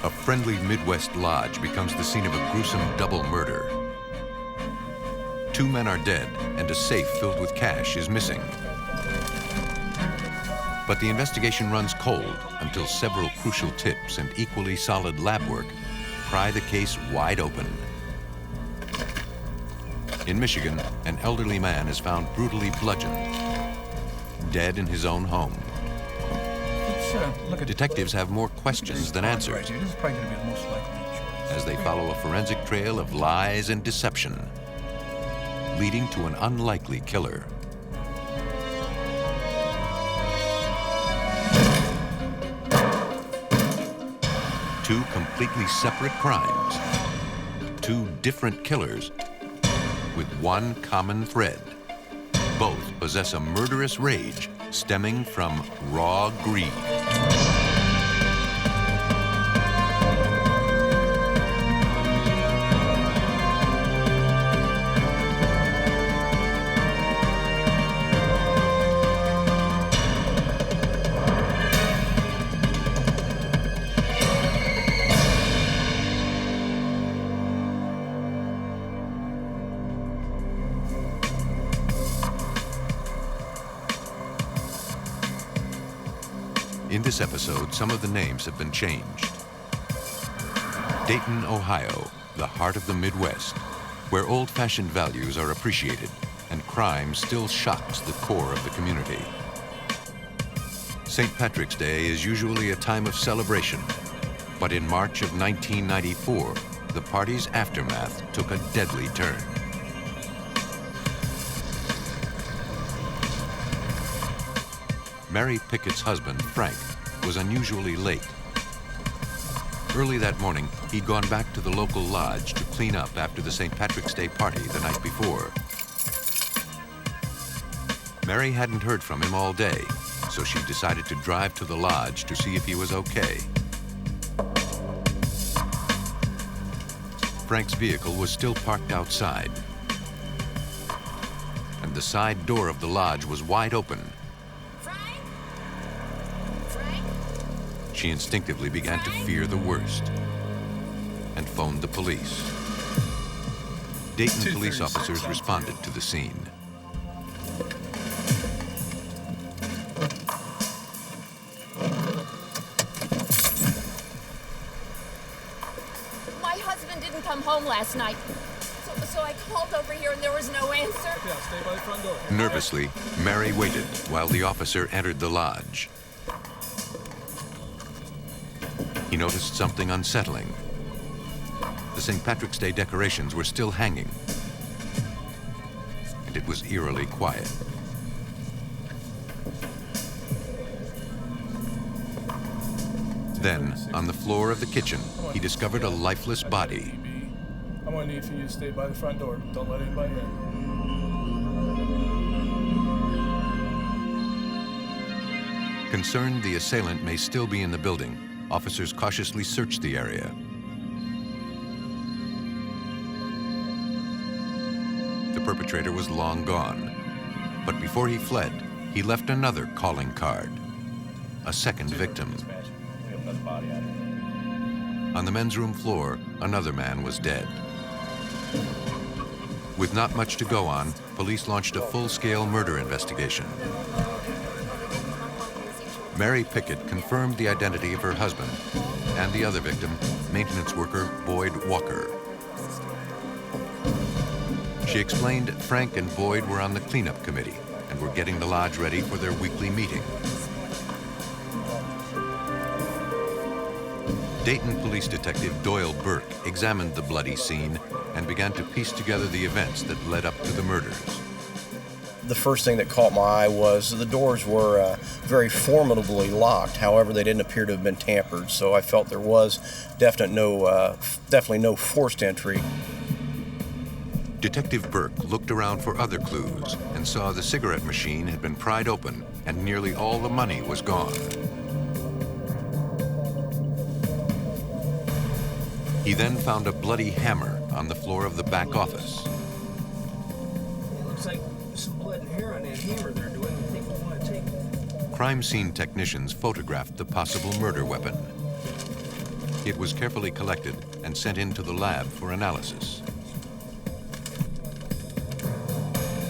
A friendly Midwest lodge becomes the scene of a gruesome double murder. 2 men are dead, and a safe filled with cash is missing. But the investigation runs cold until several crucial tips and equally solid lab work pry the case wide open. In Michigan, an elderly man is found brutally bludgeoned, dead in his own home. Detectives have more questions than answers as they follow a forensic trail of lies and deception, leading to an unlikely killer. Two completely separate crimes, two different killers with one common thread. Both possess a murderous rage stemming from raw greed. In this episode, some of the names have been changed. Dayton, Ohio, the heart of the Midwest, where old-fashioned values are appreciated and crime still shocks the core of the community. St. Patrick's Day is usually a time of celebration, but in March of 1994, the party's aftermath took a deadly turn. Mary Pickett's husband, Frank, was unusually late. Early that morning, he'd gone back to the local lodge to clean up after the St. Patrick's Day party the night before. Mary hadn't heard from him all day, so she decided to drive to the lodge to see if he was okay. Frank's vehicle was still parked outside, and the side door of the lodge was wide open. She instinctively began to fear the worst and phoned the police. Dayton police officers responded to the scene. My husband didn't come home last night, so I called over here and there was no answer. Yeah, stay by the front door. Nervously, Mary waited while the officer entered the lodge. He noticed something unsettling. The St. Patrick's Day decorations were still hanging, and it was eerily quiet. Then, on the floor of the kitchen, he discovered a lifeless body. I'm gonna need for you to stay by the front door. Don't let anybody in. Concerned the assailant may still be in the building, officers cautiously searched the area. The perpetrator was long gone, but before he fled, he left another calling card, a second victim. On the men's room floor, another man was dead. With not much to go on, police launched a full-scale murder investigation. Mary Pickett confirmed the identity of her husband and the other victim, maintenance worker Boyd Walker. She explained Frank and Boyd were on the cleanup committee and were getting the lodge ready for their weekly meeting. Dayton Police Detective Doyle Burke examined the bloody scene and began to piece together the events that led up to the murders. The first thing that caught my eye was the doors were very formidably locked. However, they didn't appear to have been tampered, so I felt there was definitely no forced entry. Detective Burke looked around for other clues and saw the cigarette machine had been pried open and nearly all the money was gone. He then found a bloody hammer on the floor of the back office. It looks like some blood and hair on that hammer there. Do anything we want to take? Crime scene technicians photographed the possible murder weapon. It was carefully collected and sent into the lab for analysis.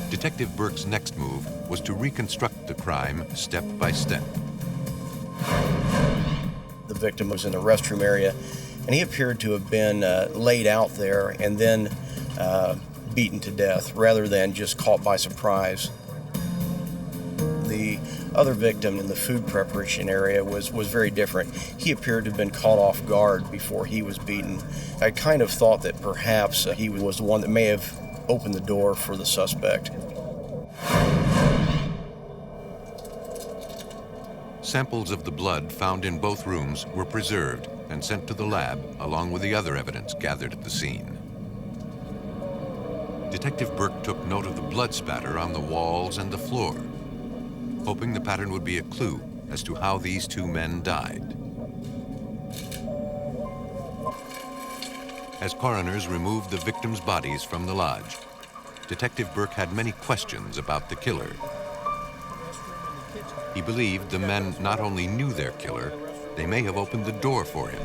Detective Burke's next move was to reconstruct the crime step by step. The victim was in the restroom area, and he appeared to have been laid out there and then beaten to death rather than just caught by surprise. The other victim in the food preparation area was very different. He appeared to have been caught off guard before he was beaten. I kind of thought that perhaps he was the one that may have opened the door for the suspect. Samples of the blood found in both rooms were preserved and sent to the lab along with the other evidence gathered at the scene. Detective Burke took note of the blood spatter on the walls and the floor, hoping the pattern would be a clue as to how these two men died. As coroners removed the victims' bodies from the lodge, Detective Burke had many questions about the killer. He believed the men not only knew their killer, they may have opened the door for him.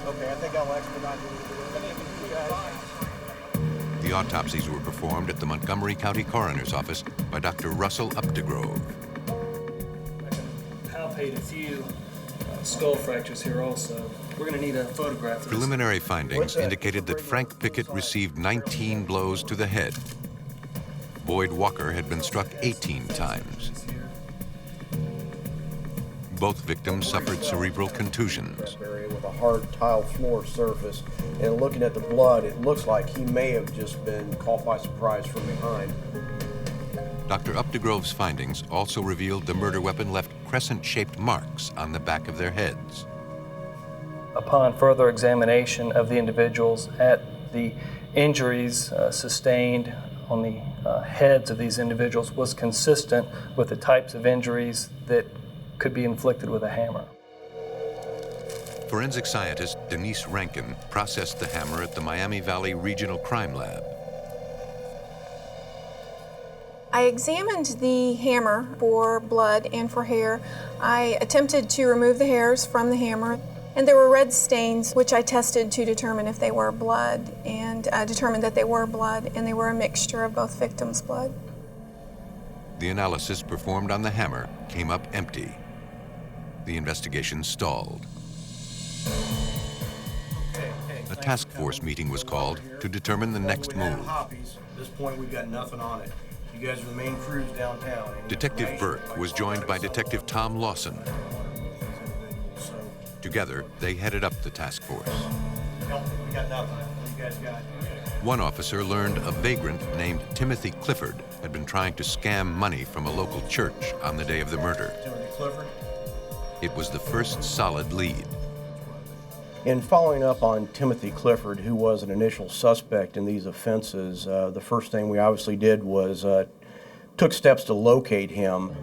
Okay, I think I'll expedite it. The autopsies were performed at the Montgomery County Coroner's Office by Dr. Russell Updegrove. I palpate a few skull fractures here also. We're going to need a photograph of this. Preliminary findings indicated that Frank Pickett received 19 blows to the head. Boyd Walker had been struck 18 times. Both victims suffered cerebral contusions. With a hard tile floor surface, and looking at the blood, it looks like he may have just been caught by surprise from behind. Dr. Updegrove's findings also revealed the murder weapon left crescent-shaped marks on the back of their heads. Upon further examination of the individuals at the injuries sustained on the heads of these individuals was consistent with the types of injuries that could be inflicted with a hammer. Forensic scientist Denise Rankin processed the hammer at the Miami Valley Regional Crime Lab. I examined the hammer for blood and for hair. I attempted to remove the hairs from the hammer, and there were red stains, which I tested to determine if they were blood, and determined that they were blood, and they were a mixture of both victims' blood. The analysis performed on the hammer came up empty. The investigation stalled. A task force meeting was called to determine the next move. At this point, we've got nothing on it. You guys are the main crews downtown. Detective Burke was joined by Detective Tom Lawson. Together, they headed up the task force. We got nothing. You guys got. One officer learned a vagrant named Timothy Clifford had been trying to scam money from a local church on the day of the murder. Timothy Clifford. It was the first solid lead. In following up on Timothy Clifford, who was an initial suspect in these offenses, the first thing we obviously did was took steps to locate him.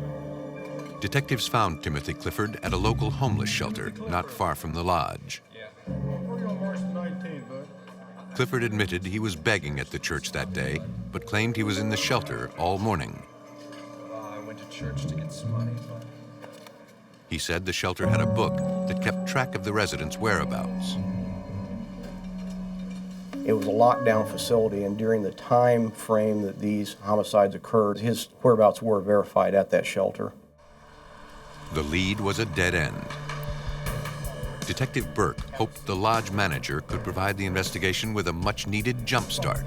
Detectives found Timothy Clifford at a local homeless shelter not far from the lodge. Clifford admitted he was begging at the church that day, but claimed he was in the shelter all morning. I went to church to get some money. He said the shelter had a book that kept track of the residents' whereabouts. It was a lockdown facility, and during the time frame that these homicides occurred, his whereabouts were verified at that shelter. The lead was a dead end. Detective Burke hoped the lodge manager could provide the investigation with a much-needed jump start.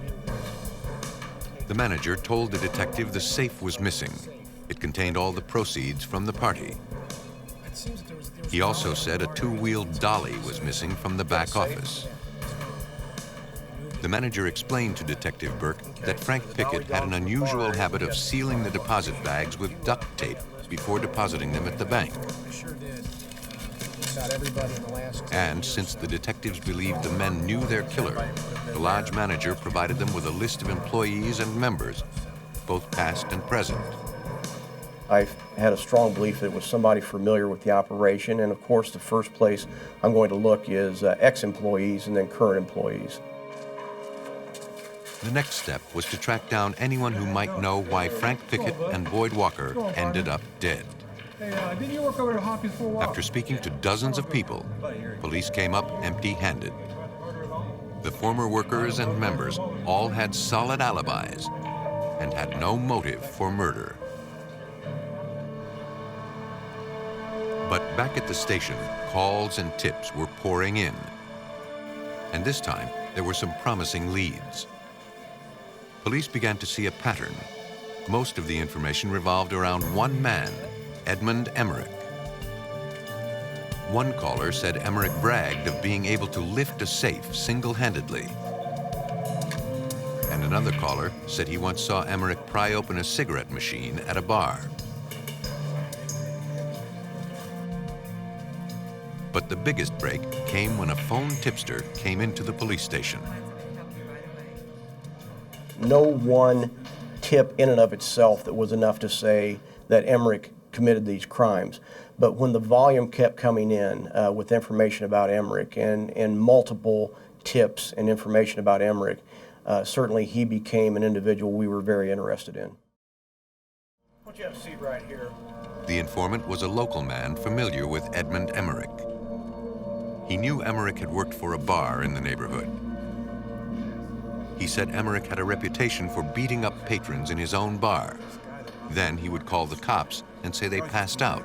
The manager told the detective the safe was missing. It contained all the proceeds from the party. He also said a two-wheeled dolly was missing from the back office. The manager explained to Detective Burke that Frank Pickett had an unusual habit of sealing the deposit bags with duct tape before depositing them at the bank. And since the detectives believed the men knew their killer, the lodge manager provided them with a list of employees and members, both past and present. I had a strong belief that it was somebody familiar with the operation, and of course the first place I'm going to look is ex-employees and then current employees. The next step was to track down anyone who might know why Frank Pickett and Boyd Walker ended up dead. Hey, didn't you work over at Hopkins for a while? After speaking to dozens of people, police came up empty-handed. The former workers and members all had solid alibis and had no motive for murder. But back at the station, calls and tips were pouring in. And this time, there were some promising leads. Police began to see a pattern. Most of the information revolved around one man, Edmund Emmerich. One caller said Emmerich bragged of being able to lift a safe single-handedly. And another caller said he once saw Emmerich pry open a cigarette machine at a bar. But the biggest break came when a phone tipster came into the police station. No one tip in and of itself that was enough to say that Emmerich committed these crimes. But when the volume kept coming in with information about Emmerich and multiple tips and information about Emmerich, certainly he became an individual we were very interested in. What you have to see right here. The informant was a local man familiar with Edmund Emmerich. He knew Emmerich had worked for a bar in the neighborhood. He said Emmerich had a reputation for beating up patrons in his own bar. Then he would call the cops and say they passed out.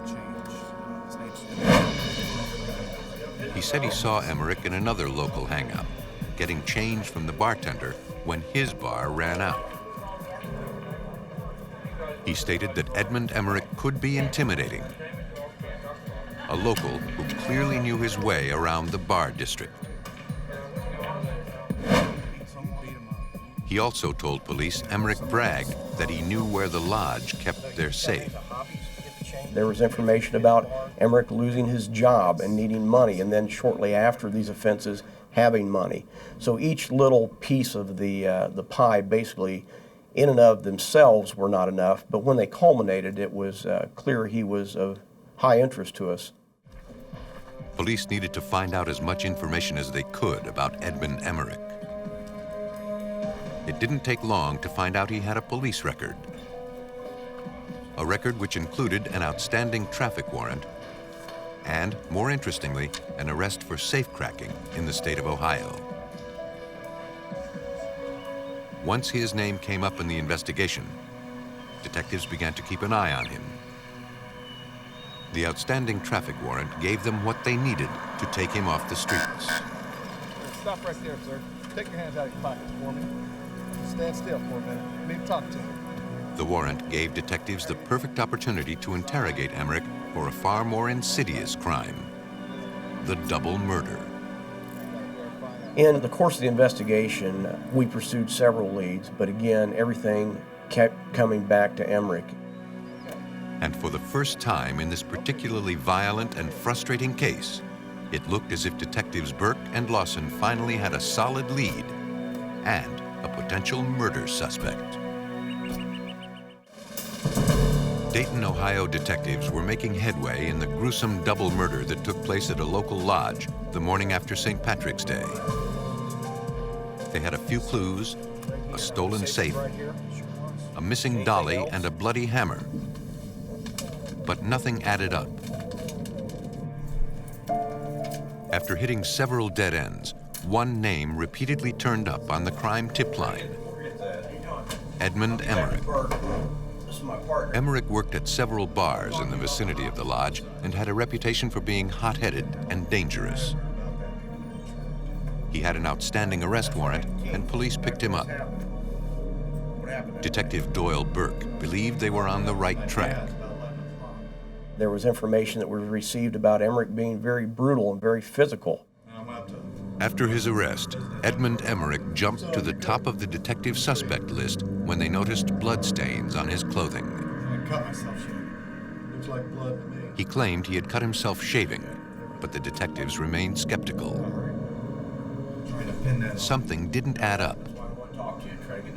He said he saw Emmerich in another local hangout, getting change from the bartender when his bar ran out. He stated that Edmund Emmerich could be intimidating, a local who clearly knew his way around the bar district. He also told police Emmerich bragged that he knew where the lodge kept their safe. There was information about Emmerich losing his job and needing money, and then shortly after these offenses, having money. So each little piece of the pie basically in and of themselves were not enough, but when they culminated, it was clear he was of high interest to us. Police needed to find out as much information as they could about Edmund Emmerich. It didn't take long to find out he had a police record. A record which included an outstanding traffic warrant and, more interestingly, an arrest for safecracking in the state of Ohio. Once his name came up in the investigation, detectives began to keep an eye on him. The outstanding traffic warrant gave them what they needed to take him off the streets. Stop right there, sir. Take your hands out of your pockets for me. Stand still for a minute. I need to talk to you. The warrant gave detectives the perfect opportunity to interrogate Emmerich for a far more insidious crime, the double murder. In the course of the investigation, we pursued several leads, but again, everything kept coming back to Emmerich. And for the first time in this particularly violent and frustrating case, it looked as if detectives Burke and Lawson finally had a solid lead and a potential murder suspect. Dayton, Ohio detectives were making headway in the gruesome double murder that took place at a local lodge the morning after St. Patrick's Day. They had a few clues, a stolen safe, a missing dolly, and a bloody hammer. But nothing added up. After hitting several dead ends, one name repeatedly turned up on the crime tip line: Edmund Emmerich. Emmerich worked at several bars in the vicinity of the lodge and had a reputation for being hot-headed and dangerous. He had an outstanding arrest warrant, and police picked him up. Detective Doyle Burke believed they were on the right track. There was information that was received about Emmerich being very brutal and very physical. After his arrest, Edmund Emmerich jumped to the top of the detective suspect list when they noticed bloodstains on his clothing. I cut myself shaving. Looks like blood to me. He claimed he had cut himself shaving, but the detectives remained skeptical. Something didn't add up.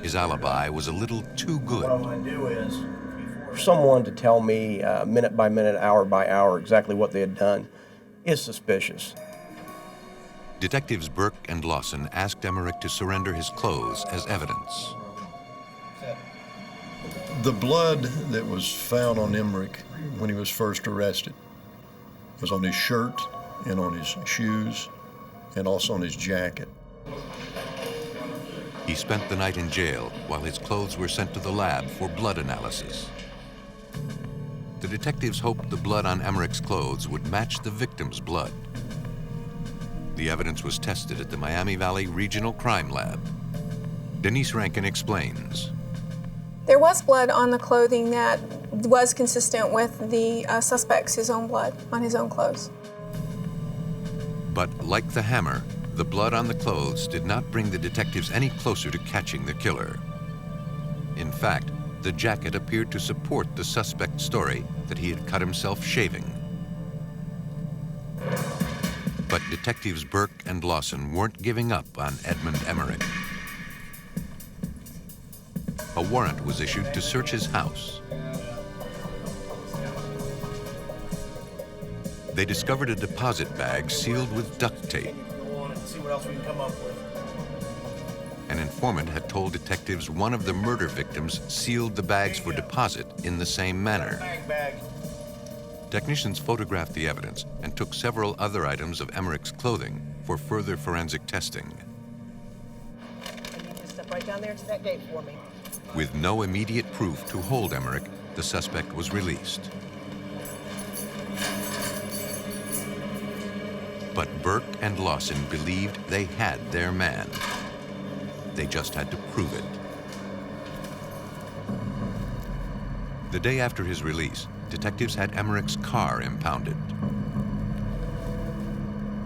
His alibi was a little too good. What I'm going to do is, for someone to tell me minute by minute, hour by hour exactly what they had done is suspicious. Detectives Burke and Lawson asked Emmerich to surrender his clothes as evidence. The blood that was found on Emmerich when he was first arrested was on his shirt and on his shoes and also on his jacket. He spent the night in jail while his clothes were sent to the lab for blood analysis. The detectives hoped the blood on Emmerich's clothes would match the victim's blood. The evidence was tested at the Miami Valley Regional Crime Lab. Denise Rankin explains. There was blood on the clothing that was consistent with the suspect's own blood on his own clothes. But like the hammer, the blood on the clothes did not bring the detectives any closer to catching the killer. In fact, the jacket appeared to support the suspect's story that he had cut himself shaving. But detectives Burke and Lawson weren't giving up on Edmund Emmerich. A warrant was issued to search his house. They discovered a deposit bag sealed with duct tape. See what else we can come up with. An informant had told detectives one of the murder victims sealed the bags for deposit in the same manner. Bag. Technicians photographed the evidence and took several other items of Emmerich's clothing for further forensic testing. I need you to step right down there to that gate for me. With no immediate proof to hold Emmerich, the suspect was released. But Burke and Lawson believed they had their man. They just had to prove it. The day after his release, detectives had Emmerich's car impounded.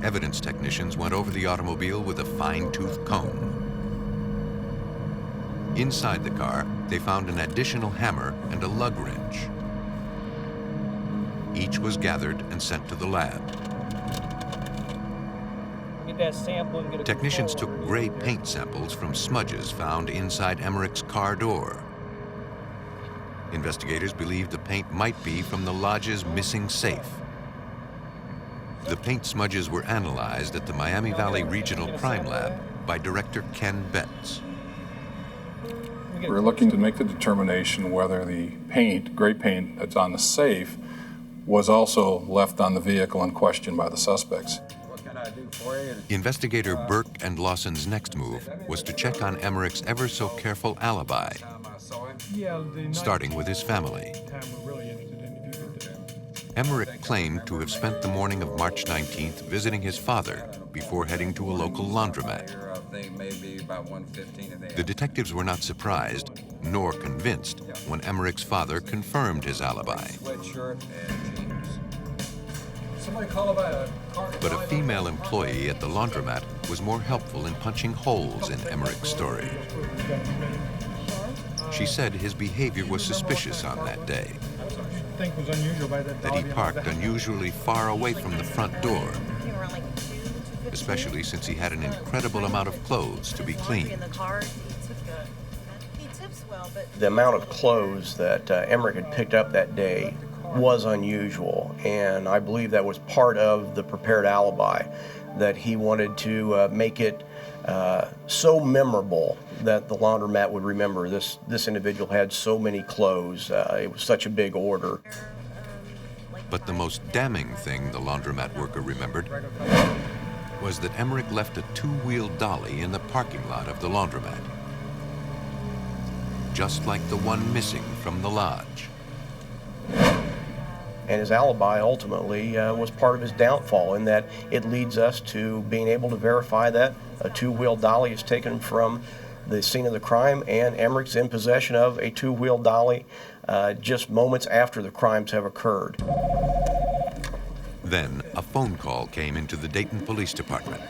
Evidence technicians went over the automobile with a fine-tooth comb. Inside the car, they found an additional hammer and a lug wrench. Each was gathered and sent to the lab. Get that sample and get a Technicians took gray paint samples from smudges found inside Emmerich's car door. Investigators believed the paint might be from the lodge's missing safe. The paint smudges were analyzed at the Miami Valley Regional Crime Lab by Director Ken Betts. We're looking to make the determination whether the paint, gray paint that's on the safe, was also left on the vehicle in question by the suspects. Investigator Burke and Lawson's next move was to check on Emmerich's ever-so-careful alibi, starting with his family. Emmerich claimed to have spent the morning of March 19th visiting his father before heading to a local laundromat. The detectives were not surprised, nor convinced, when Emmerich's father confirmed his alibi. But a female employee at the laundromat was more helpful in punching holes in Emmerich's story. She said his behavior was suspicious on that day, that he parked unusually far away from the front door, especially since he had an incredible amount of clothes to be cleaned. The amount of clothes that Emmerich had picked up that day was unusual, and I believe that was part of the prepared alibi, that he wanted to make it so memorable that the laundromat would remember this individual had so many clothes. It was such a big order. But the most damning thing the laundromat worker remembered was that Emmerich left a two-wheel dolly in the parking lot of the laundromat, just like the one missing from the lodge. And his alibi ultimately was part of his downfall, in that it leads us to being able to verify that a two-wheel dolly is taken from the scene of the crime, and Emmerich's in possession of a two-wheel dolly just moments after the crimes have occurred. Then a phone call came into the Dayton Police Department.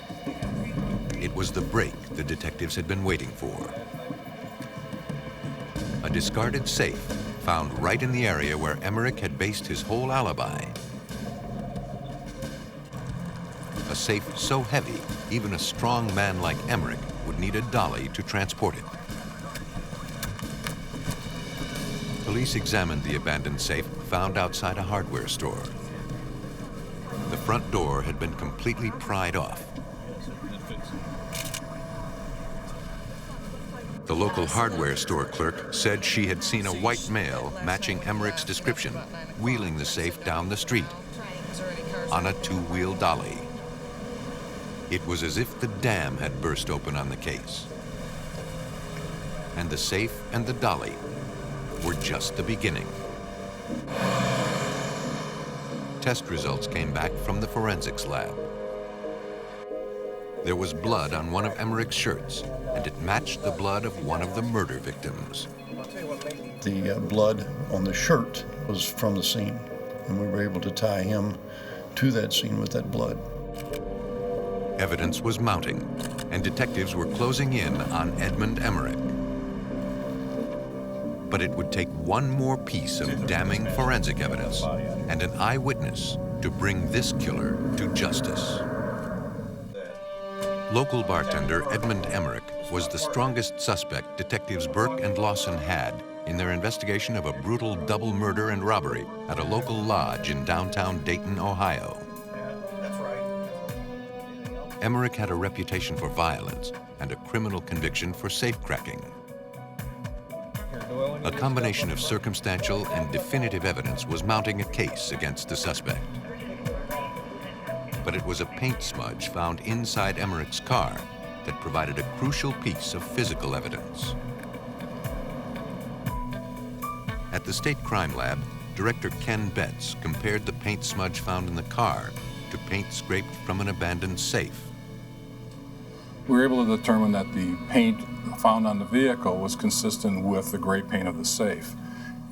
It was the break the detectives had been waiting for. A discarded safe found right in the area where Emmerich had based his whole alibi. A safe so heavy, even a strong man like Emmerich would need a dolly to transport it. Police examined the abandoned safe found outside a hardware store. The front door had been completely pried off. The local hardware store clerk said she had seen a white male matching Emmerich's description wheeling the safe down the street on a two-wheel dolly. It was as if the dam had burst open on the case. And the safe and the dolly were just the beginning. Test results came back from the forensics lab. There was blood on one of Emmerich's shirts, and it matched the blood of one of the murder victims. The blood on the shirt was from the scene, and we were able to tie him to that scene with that blood. Evidence was mounting, and detectives were closing in on Edmund Emmerich. But it would take one more piece of damning forensic evidence and an eyewitness to bring this killer to justice. Local bartender Edmund Emmerich was the strongest suspect detectives Burke and Lawson had in their investigation of a brutal double murder and robbery at a local lodge in downtown Dayton, Ohio. Emmerich had a reputation for violence and a criminal conviction for safecracking. A combination of circumstantial and definitive evidence was mounting a case against the suspect. But it was a paint smudge found inside Emmerich's car that provided a crucial piece of physical evidence. At the State Crime Lab, Director Ken Betts compared the paint smudge found in the car to paint scraped from an abandoned safe. We were able to determine that the paint found on the vehicle was consistent with the gray paint of the safe.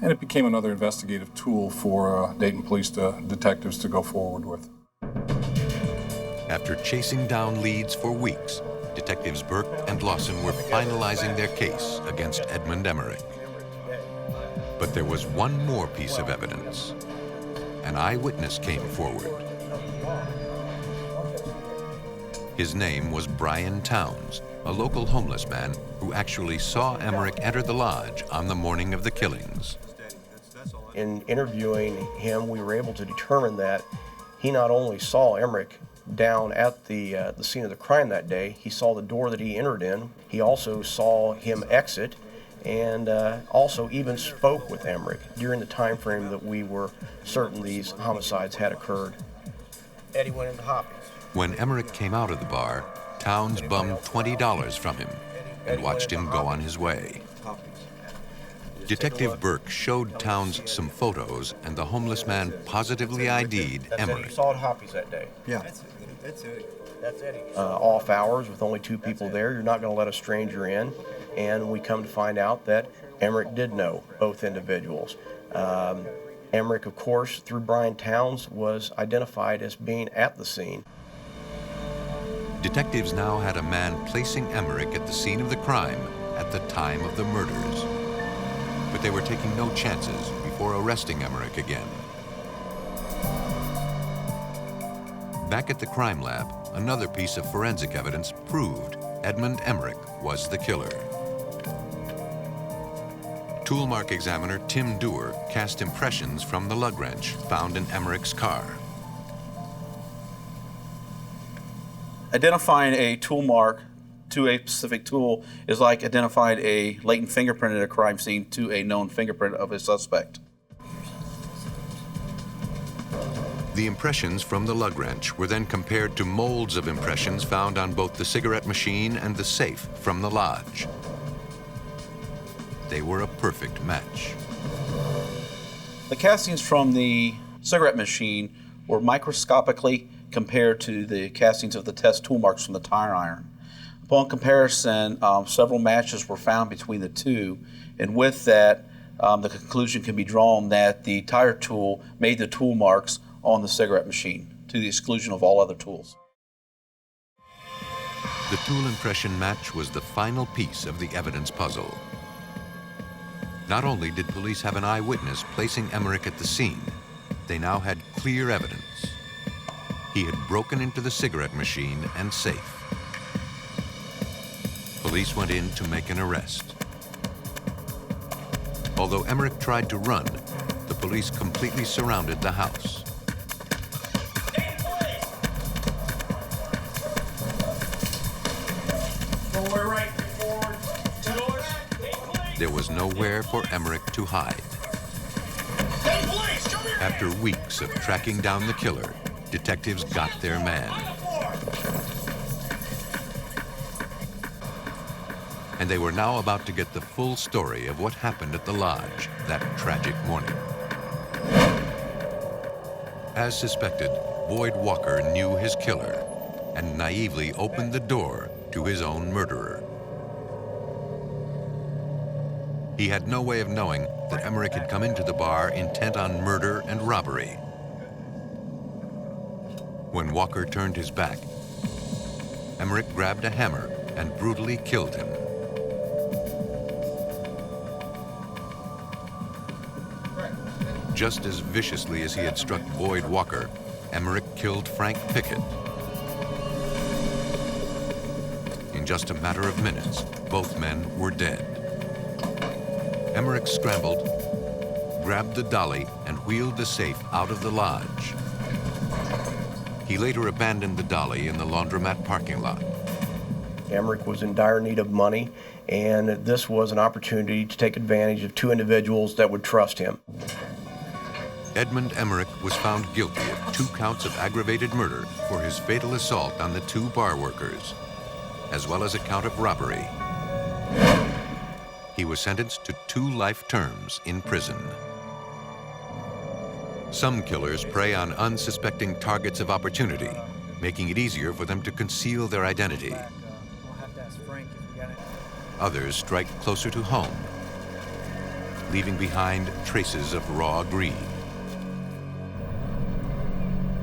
And it became another investigative tool for Dayton police detectives to go forward with. After chasing down leads for weeks, detectives Burke and Lawson were finalizing their case against Edmund Emmerich. But there was one more piece of evidence. An eyewitness came forward. His name was Brian Towns, a local homeless man who actually saw Emmerich enter the lodge on the morning of the killings. In interviewing him, we were able to determine that he not only saw Emmerich down at the scene of the crime that day, he saw the door that he entered in. He also saw him exit, and also even spoke with Emmerich during the time frame that we were certain these homicides had occurred. Eddie went into Hoppy's. When Emmerich came out of the bar, Towns bummed $20 from him and watched him go on his way. Detective Burke showed Towns some photos, and the homeless man positively ID'd Emmerich. You saw at Hoppy's that day? Yeah. That's Eddie. Off hours with only two people there, you're not going to let a stranger in. And we come to find out that Emmerich did know both individuals. Emmerich, of course, through Brian Towns, was identified as being at the scene. Detectives now had a man placing Emmerich at the scene of the crime at the time of the murders. But they were taking no chances before arresting Emmerich again. Back at the crime lab, another piece of forensic evidence proved Edmund Emmerich was the killer. Toolmark examiner Tim Dewar cast impressions from the lug wrench found in Emmerich's car. Identifying a tool mark to a specific tool is like identifying a latent fingerprint at a crime scene to a known fingerprint of a suspect. The impressions from the lug wrench were then compared to molds of impressions found on both the cigarette machine and the safe from the lodge. They were a perfect match. The castings from the cigarette machine were microscopically compared to the castings of the test tool marks from the tire iron. Upon comparison, several matches were found between the two, and with that, the conclusion can be drawn that the tire tool made the tool marks on the cigarette machine, to the exclusion of all other tools. The tool impression match was the final piece of the evidence puzzle. Not only did police have an eyewitness placing Emmerich at the scene, they now had clear evidence. He had broken into the cigarette machine and safe. Police went in to make an arrest. Although Emmerich tried to run, the police completely surrounded the house. Forward, right, forward, 2 doors. there was nowhere for Emmerich to hide. After weeks of tracking down the killer, detectives got their man. And they were now about to get the full story of what happened at the lodge that tragic morning. As suspected, Boyd Walker knew his killer and naively opened the door to his own murderer. He had no way of knowing that Emmerich had come into the bar intent on murder and robbery. When Walker turned his back, Emmerich grabbed a hammer and brutally killed him. Just as viciously as he had struck Boyd Walker, Emmerich killed Frank Pickett. In just a matter of minutes, both men were dead. Emmerich scrambled, grabbed the dolly, and wheeled the safe out of the lodge. He later abandoned the dolly in the laundromat parking lot. Emmerich was in dire need of money, and this was an opportunity to take advantage of two individuals that would trust him. Edmund Emmerich was found guilty of 2 counts of aggravated murder for his fatal assault on the 2 bar workers, as well as a count of robbery. He was sentenced to 2 life terms in prison. Some killers prey on unsuspecting targets of opportunity, making it easier for them to conceal their identity. Others strike closer to home, leaving behind traces of raw greed.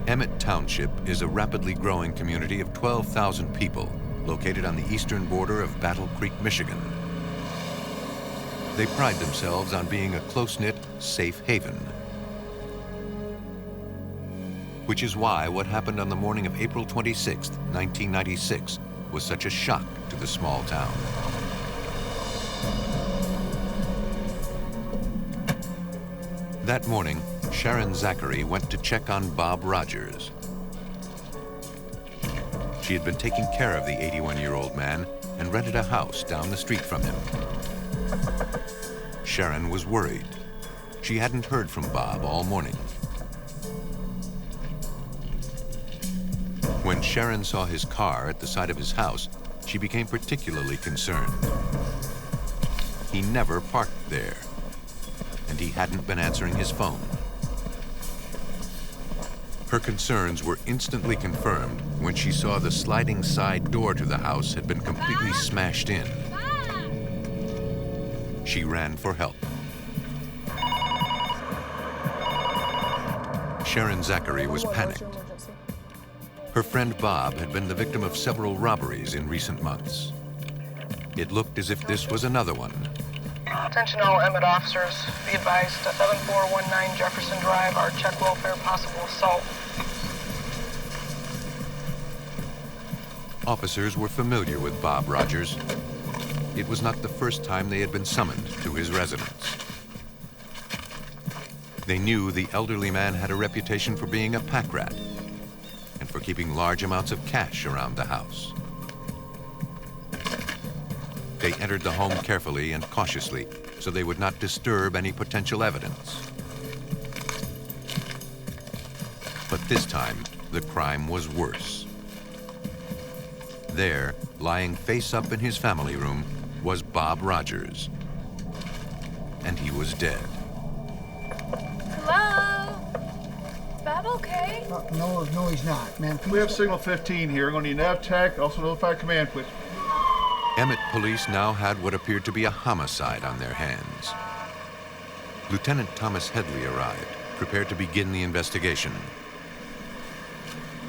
Emmett Township is a rapidly growing community of 12,000 people located on the eastern border of Battle Creek, Michigan. They pride themselves on being a close-knit, safe haven. Which is why what happened on the morning of April 26, 1996, was such a shock to the small town. That morning, Sharon Zachary went to check on Bob Rogers. She had been taking care of the 81-year-old man and rented a house down the street from him. Sharon was worried. She hadn't heard from Bob all morning. When Sharon saw his car at the side of his house, she became particularly concerned. He never parked there, and he hadn't been answering his phone. Her concerns were instantly confirmed when she saw the sliding side door to the house had been completely smashed in. She ran for help. Sharon Zachary was panicked. Her friend Bob had been the victim of several robberies in recent months. It looked as if this was another one. Attention all Emmett officers. Be advised, 7419 Jefferson Drive, our check welfare, possible assault. Officers were familiar with Bob Rogers. It was not the first time they had been summoned to his residence. They knew the elderly man had a reputation for being a pack rat and for keeping large amounts of cash around the house. They entered the home carefully and cautiously so they would not disturb any potential evidence. But this time, the crime was worse. There, lying face up in his family room, was Bob Rogers. And he was dead. Hello? Is Bob okay? No, he's not, man. We have signal 15 here. We're going to need nav tech. Also notify command, please. Emmett police now had what appeared to be a homicide on their hands. Lieutenant Thomas Headley arrived, prepared to begin the investigation.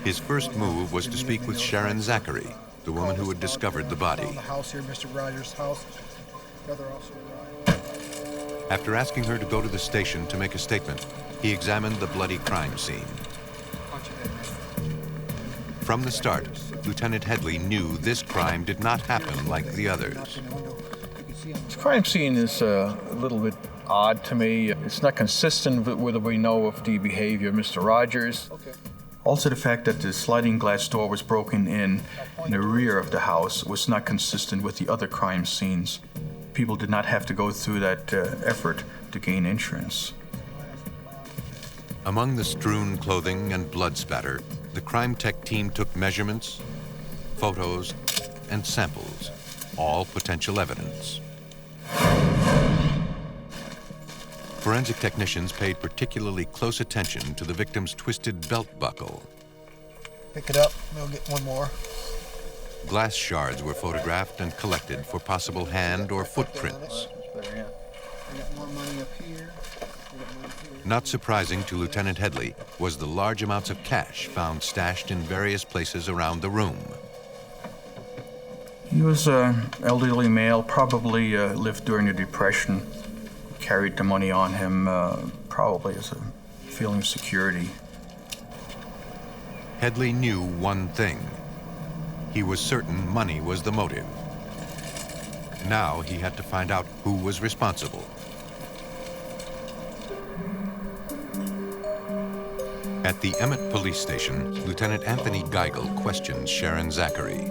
His first move was to speak with Sharon Zachary, the woman who had discovered the body. The house here, Mr. Rogers' house. Brother also arrived. After asking her to go to the station to make a statement, he examined the bloody crime scene. From the start, Lieutenant Headley knew this crime did not happen like the others. This crime scene is a little bit odd to me. It's not consistent with what we know of the behavior of Mr. Rogers. Also, the fact that the sliding glass door was broken in the rear of the house was not consistent with the other crime scenes. people did not have to go through that effort to gain insurance. Among the strewn clothing and blood spatter, the crime tech team took measurements, photos, and samples, all potential evidence. Forensic technicians paid particularly close attention to the victim's twisted belt buckle. Pick it up, we'll get one more. Glass shards were photographed and collected for possible hand or footprints. We got more money up here. Not surprising to Lieutenant Headley was the large amounts of cash found stashed in various places around the room. He was an elderly male, probably lived during the Depression, carried the money on him probably as a feeling of security. Headley knew one thing. He was certain money was the motive. Now he had to find out who was responsible. At the Emmett Police Station, Lieutenant Anthony Geigel questions Sharon Zachary.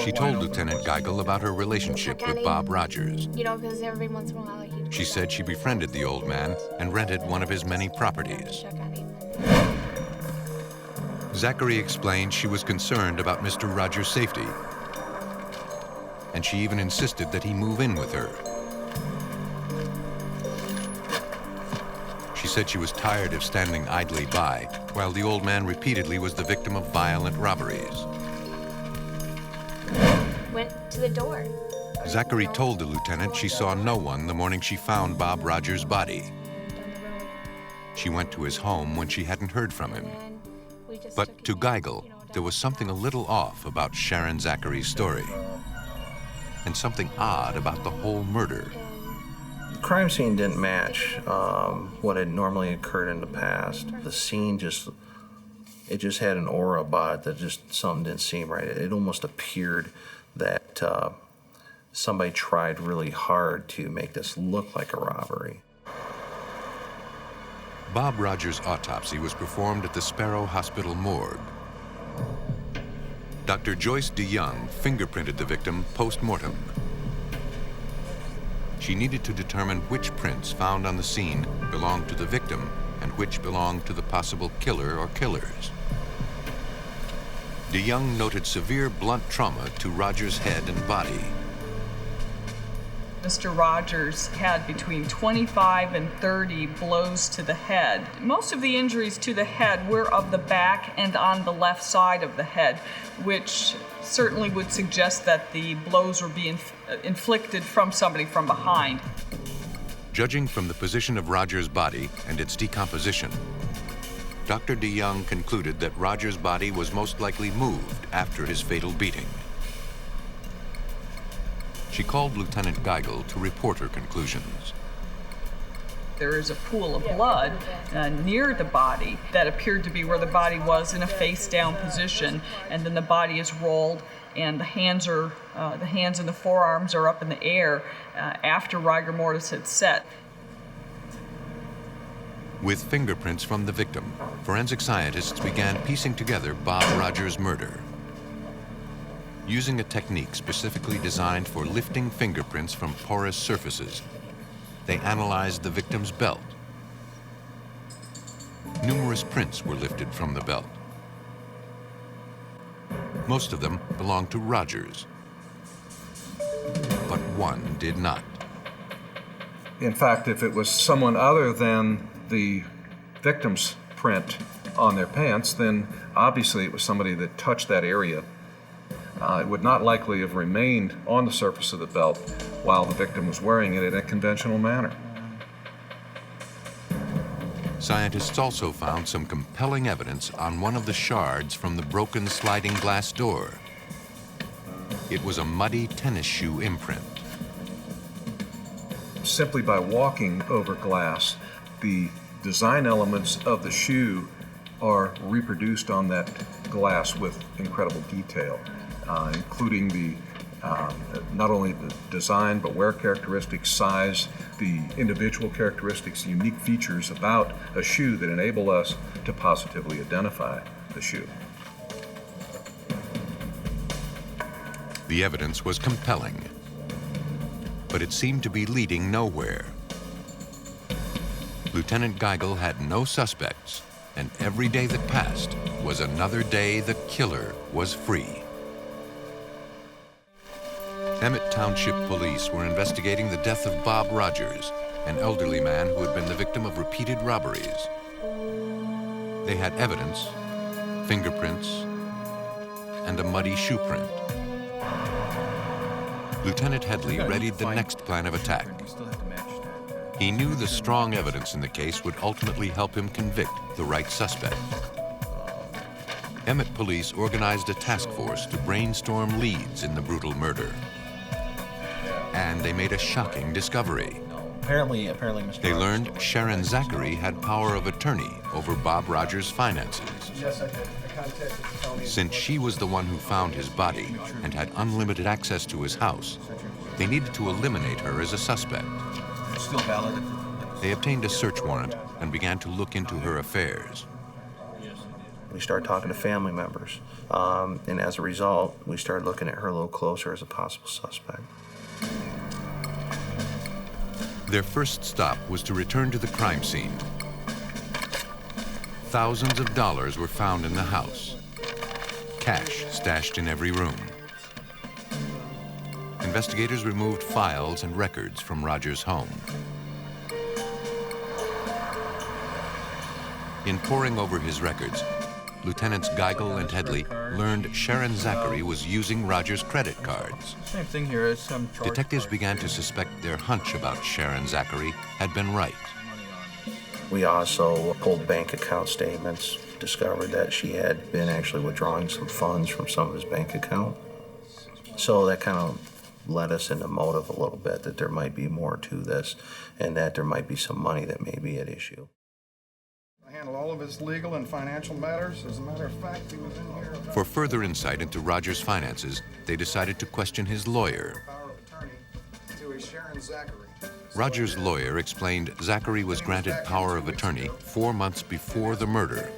She told Lieutenant Geigel about her relationship with Bob Rogers. You know, because every once in a while he... She said she befriended the old man and rented one of his many properties. Zachary explained she was concerned about Mr. Rogers' safety, and she even insisted that he move in with her. She said she was tired of standing idly by while the old man repeatedly was the victim of violent robberies. Went to the door. Zachary told the lieutenant she saw no one the morning she found Bob Rogers' body. She went to his home when she hadn't heard from him. But to Geigel, there was something a little off about Sharon Zachary's story, and something odd about the whole murder. The crime scene didn't match what had normally occurred in the past. The scene just had an aura about it that just something didn't seem right. It almost appeared that somebody tried really hard to make this look like a robbery. Bob Rogers' autopsy was performed at the Sparrow Hospital morgue. Dr. Joyce DeYoung fingerprinted the victim post-mortem. She needed to determine which prints found on the scene belonged to the victim and which belonged to the possible killer or killers. DeYoung noted severe blunt trauma to Rogers' head and body. Mr. Rogers had between 25 and 30 blows to the head. Most of the injuries to the head were of the back and on the left side of the head, which certainly would suggest that the blows were being inflicted from somebody from behind. Judging from the position of Rogers' body and its decomposition, Dr. DeYoung concluded that Rogers' body was most likely moved after his fatal beating. She called Lieutenant Geigel to report her conclusions. There is a pool of blood near the body that appeared to be where the body was in a face-down position, and then the body is rolled, and the hands and the forearms are up in the air after rigor mortis had set. With fingerprints from the victim, forensic scientists began piecing together Bob Rogers' murder. Using a technique specifically designed for lifting fingerprints from porous surfaces, they analyzed the victim's belt. Numerous prints were lifted from the belt. Most of them belonged to Rogers, but one did not. In fact, if it was someone other than the victim's print on their pants, then obviously it was somebody that touched that area. It would not likely have remained on the surface of the belt while the victim was wearing it in a conventional manner. Scientists also found some compelling evidence on one of the shards from the broken sliding glass door. It was a muddy tennis shoe imprint. Simply by walking over glass, the design elements of the shoe are reproduced on that glass with incredible detail. Including the not only the design but wear characteristics, size, the individual characteristics, unique features about a shoe that enable us to positively identify the shoe. The evidence was compelling, but it seemed to be leading nowhere. Lieutenant Geigel had no suspects, and every day that passed was another day the killer was free. Emmett Township Police were investigating the death of Bob Rogers, an elderly man who had been the victim of repeated robberies. They had evidence, fingerprints, and a muddy shoe print. Lieutenant Headley readied the next plan of attack. He knew the strong evidence in the case would ultimately help him convict the right suspect. Emmett police organized a task force to brainstorm leads in the brutal murder. And they made a shocking discovery. Apparently, Mr. They learned Sharon Zachary had power of attorney over Bob Rogers' finances. Yes, I did. I contacted the county. Since she was the one who found his body and had unlimited access to his house, they needed to eliminate her as a suspect. Still valid. They obtained a search warrant and began to look into her affairs. We started talking to family members, and as a result, we started looking at her a little closer as a possible suspect. Their first stop was to return to the crime scene. Thousands of dollars were found in the house, cash stashed in every room. Investigators removed files and records from Rogers' home. In poring over his records, Lieutenants Geigel and Headley learned Sharon Zachary was using Rogers' credit cards. Same thing here as some charge. Detectives began to suspect their hunch about Sharon Zachary had been right. We also pulled bank account statements, discovered that she had been actually withdrawing some funds from some of his bank account. So that kind of led us into motive a little bit, that there might be more to this and that there might be some money that may be at issue. I handle all of his legal and financial matters. As a matter of fact, he was in here. For further insight into Rogers' finances, they decided to question his lawyer. Power of attorney to a Sharon Zachary. Rogers' lawyer explained Zachary was granted power of attorney 4 months before the murder.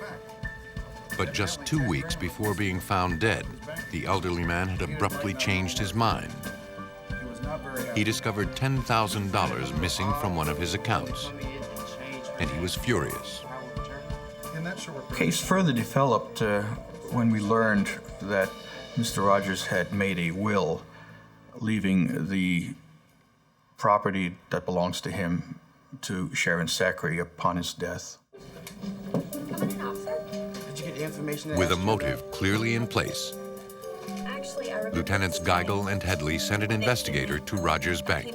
But just 2 weeks before being found dead, the elderly man had abruptly changed his mind. He discovered $10,000 missing from one of his accounts, and he was furious. The case further developed when we learned that Mr. Rogers had made a will leaving the property that belongs to him to Sharon Zachary upon his death. With a motive clearly in place, Lieutenants Geigel and Headley sent an investigator to Rogers' bank.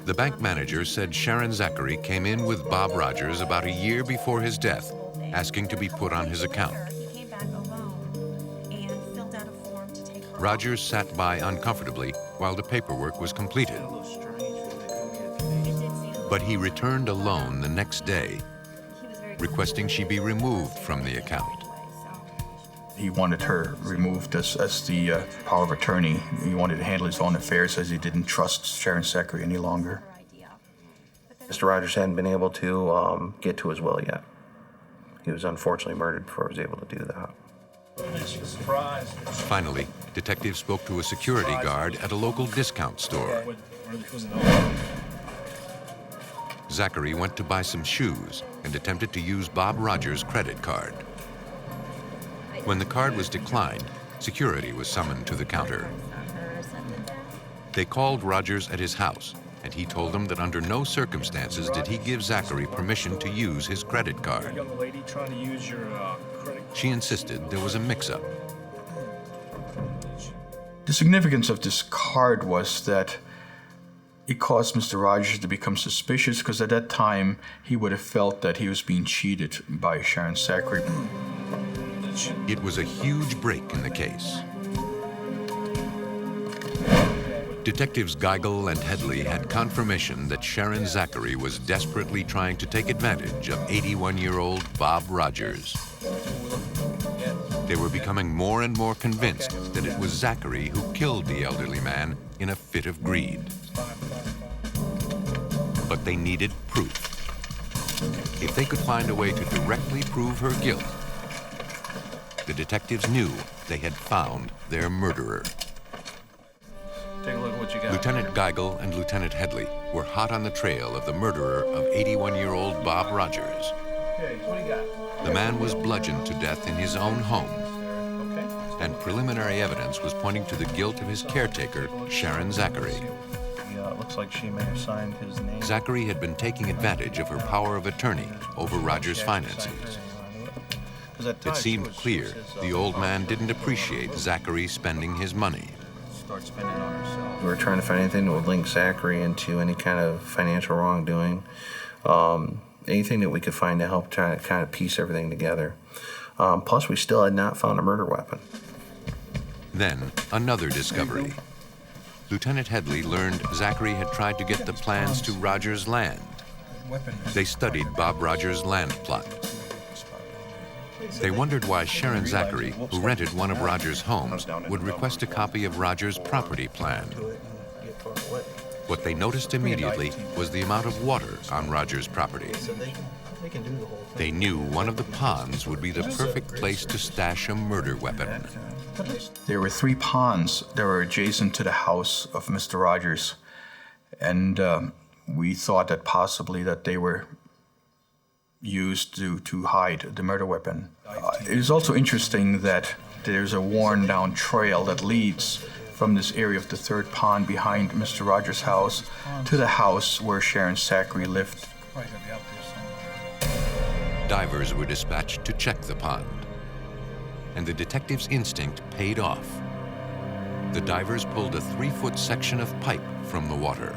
The bank manager said Sharon Zachary came in with Bob Rogers about a year before his death, asking to be put on his account. Rogers sat by uncomfortably while the paperwork was completed. But he returned alone the next day, requesting she be removed from the account. He wanted her removed as the power of attorney. He wanted to handle his own affairs as he didn't trust Sharon Zachary any longer. Mr. Rogers hadn't been able to get to his will yet. He was unfortunately murdered before he was able to do that. Finally, detectives spoke to a security guard at a local discount store. Zachary went to buy some shoes and attempted to use Bob Rogers' credit card. When the card was declined, security was summoned to the counter. They called Rogers at his house, and he told them that under no circumstances did he give Zachary permission to use his credit card. Young lady trying to use your credit. She insisted there was a mix-up. The significance of this card was that it caused Mr. Rogers to become suspicious, because at that time he would have felt that he was being cheated by Sharon Zachary. It was a huge break in the case. Detectives Geigel and Headley had confirmation that Sharon Zachary was desperately trying to take advantage of 81-year-old Bob Rogers. They were becoming more and more convinced that it was Zachary who killed the elderly man in a fit of greed. But they needed proof. If they could find a way to directly prove her guilt, the detectives knew they had found their murderer. Take a look at what you got. Lieutenant Geigel and Lieutenant Headley were hot on the trail of the murderer of 81-year-old Bob Rogers. Okay, what do you got? The man was bludgeoned to death in his own home, and preliminary evidence was pointing to the guilt of his caretaker, Sharon Zachary. Yeah, it looks like she may have signed his name. Zachary had been taking advantage of her power of attorney over Rogers' finances. It seemed clear the old man didn't appreciate Zachary spending his money. We were trying to find anything that would link Zachary into any kind of financial wrongdoing, anything that we could find to help try to kind of piece everything together. Plus, we still had not found a murder weapon. Then, another discovery. Lieutenant Headley learned Zachary had tried to get the plans to Rogers' land. They studied Bob Rogers' land plot. They wondered why Sharon Zachary, who rented one of Rogers' homes, would request a copy of Rogers' property plan. What they noticed immediately was the amount of water on Rogers' property. They knew one of the ponds would be the perfect place to stash a murder weapon. There were 3 ponds that were adjacent to the house of Mr. Rogers, and we thought that possibly that they were used to hide the murder weapon. It is also interesting that there's a worn-down trail that leads from this area of the 3rd pond behind Mr. Rogers' house to the house where Sharon Zachary lived. Divers were dispatched to check the pond, and the detective's instinct paid off. The divers pulled a 3-foot section of pipe from the water.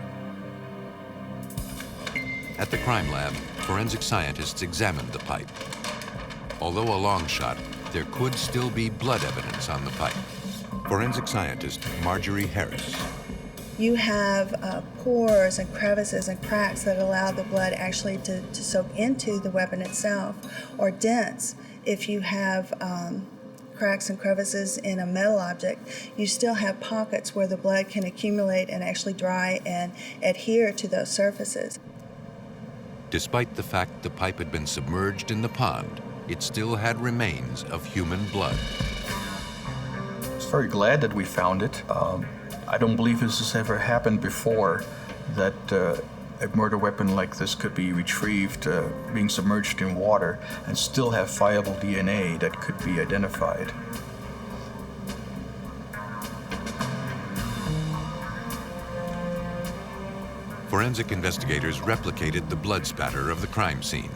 At the crime lab, forensic scientists examined the pipe. Although a long shot, there could still be blood evidence on the pipe. Forensic scientist Marjorie Harris. You have pores and crevices and cracks that allow the blood actually to soak into the weapon itself, or dents. If you have cracks and crevices in a metal object, you still have pockets where the blood can accumulate and actually dry and adhere to those surfaces. Despite the fact the pipe had been submerged in the pond, it still had remains of human blood. I was very glad that we found it. I don't believe this has ever happened before, that a murder weapon like this could be retrieved, being submerged in water, and still have viable DNA that could be identified. Forensic investigators replicated the blood spatter of the crime scene.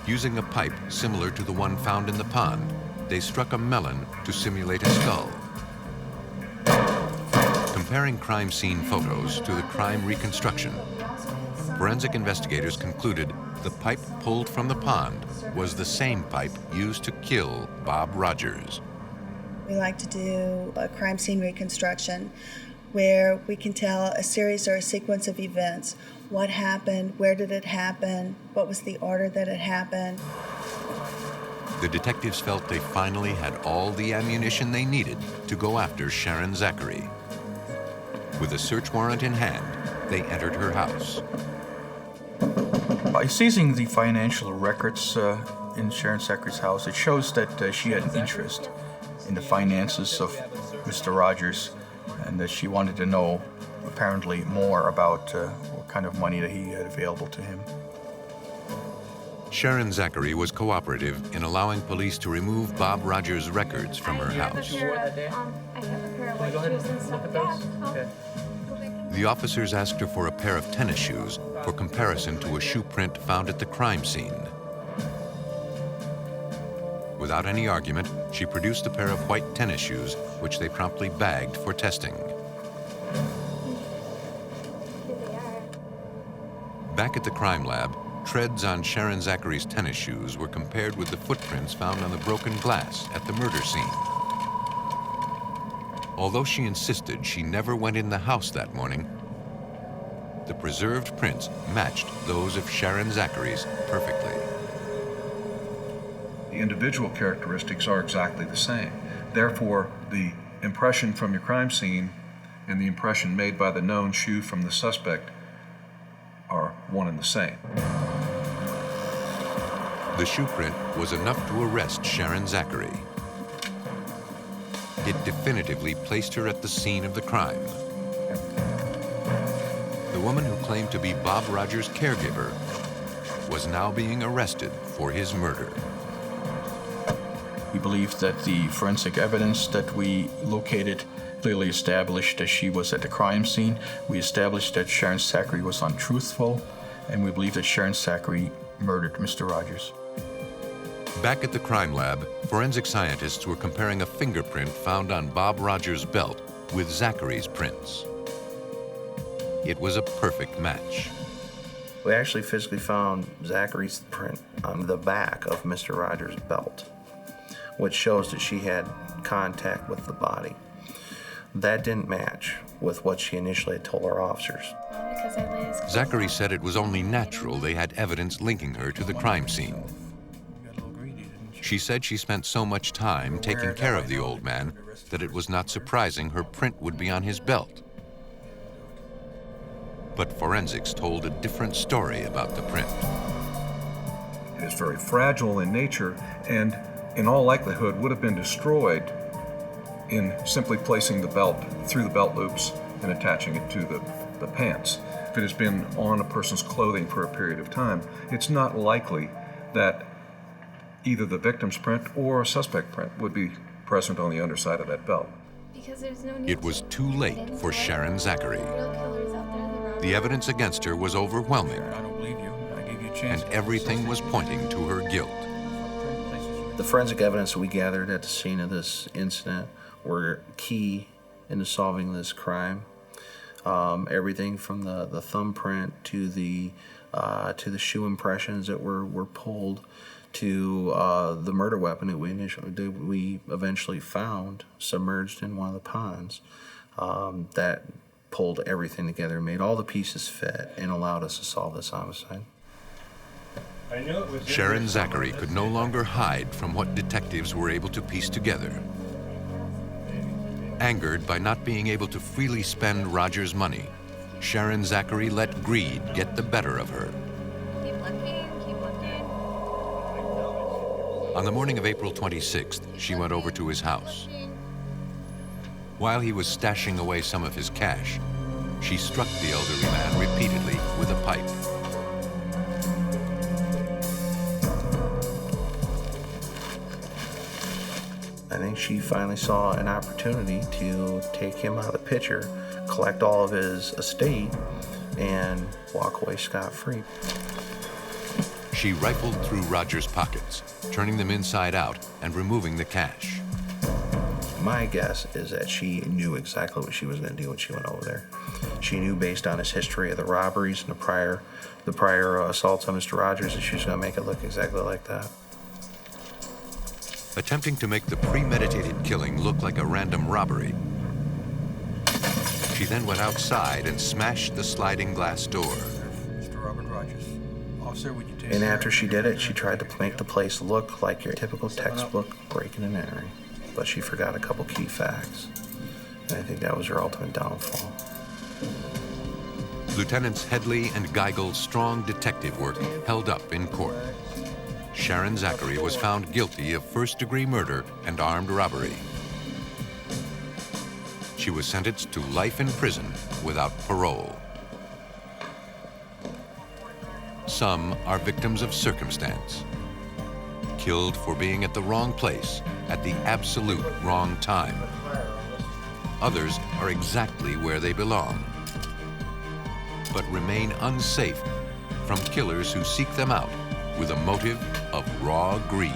Using a pipe similar to the one found in the pond, they struck a melon to simulate a skull. Comparing crime scene photos to the crime reconstruction, forensic investigators concluded the pipe pulled from the pond was the same pipe used to kill Bob Rogers. We like to do a crime scene reconstruction where we can tell a series or a sequence of events. What happened, where did it happen, what was the order that it happened. The detectives felt they finally had all the ammunition they needed to go after Sharon Zachary. With a search warrant in hand, they entered her house. By seizing the financial records in Sharon Zachary's house, it shows that she had an interest in the finances of Mr. Rogers, and that she wanted to know, apparently, more about what kind of money that he had available to him. Sharon Zachary was cooperative in allowing police to remove Bob Rogers' records from her house. I have a pair of white shoes and stuff. Okay. The officers asked her for a pair of tennis shoes for comparison to a shoe print found at the crime scene. Without any argument, she produced a pair of white tennis shoes, which they promptly bagged for testing. Back at the crime lab, treads on Sharon Zachary's tennis shoes were compared with the footprints found on the broken glass at the murder scene. Although she insisted she never went in the house that morning, the preserved prints matched those of Sharon Zachary's perfectly. The individual characteristics are exactly the same. Therefore, the impression from your crime scene and the impression made by the known shoe from the suspect are one and the same. The shoe print was enough to arrest Sharon Zachary. It definitively placed her at the scene of the crime. The woman who claimed to be Bob Rogers' caregiver was now being arrested for his murder. We believe that the forensic evidence that we located clearly established that she was at the crime scene. We established that Sharon Zachary was untruthful, and we believe that Sharon Zachary murdered Mr. Rogers. Back at the crime lab, forensic scientists were comparing a fingerprint found on Bob Rogers' belt with Zachary's prints. It was a perfect match. We actually physically found Zachary's print on the back of Mr. Rogers' belt, which shows that she had contact with the body. That didn't match with what she initially had told our officers. Zachary said it was only natural they had evidence linking her to the crime scene. She said she spent so much time taking care of the old man that it was not surprising her print would be on his belt. But forensics told a different story about the print. It is very fragile in nature and in all likelihood would have been destroyed in simply placing the belt through the belt loops and attaching it to the pants. If it has been on a person's clothing for a period of time, it's not likely that either the victim's print or a suspect print would be present on the underside of that belt. It was too late for Sharon Zachary. The evidence against her was overwhelming, and everything was pointing to her guilt. The forensic evidence we gathered at the scene of this incident were key into solving this crime. Everything from the thumbprint to the shoe impressions that were pulled to the murder weapon that we eventually found submerged in one of the ponds. That pulled everything together, made all the pieces fit, and allowed us to solve this homicide. Sharon Zachary could no longer hide from what detectives were able to piece together. Angered by not being able to freely spend Rogers' money, Sharon Zachary let greed get the better of her. Keep looking, keep looking. On the morning of April 26th, she went over to his house. While he was stashing away some of his cash, she struck the elderly man repeatedly with a pipe. I think she finally saw an opportunity to take him out of the picture, collect all of his estate, and walk away scot-free. She rifled through Rogers' pockets, turning them inside out and removing the cash. My guess is that she knew exactly what she was going to do when she went over there. She knew, based on his history of the robberies and the prior assaults on Mr. Rogers, that she was going to make it look exactly like that. Attempting to make the premeditated killing look like a random robbery, she then went outside and smashed the sliding glass door. Mr. Robert Rogers. Officer, would you take... And after she did it, she tried to make the place look like your typical textbook breaking and entering. But she forgot a couple key facts. And I think that was her ultimate downfall. Lieutenants Headley and Geigel's strong detective work held up in court. Sharon Zachary was found guilty of first-degree murder and armed robbery. She was sentenced to life in prison without parole. Some are victims of circumstance, killed for being at the wrong place at the absolute wrong time. Others are exactly where they belong, but remain unsafe from killers who seek them out with a motive of raw greed.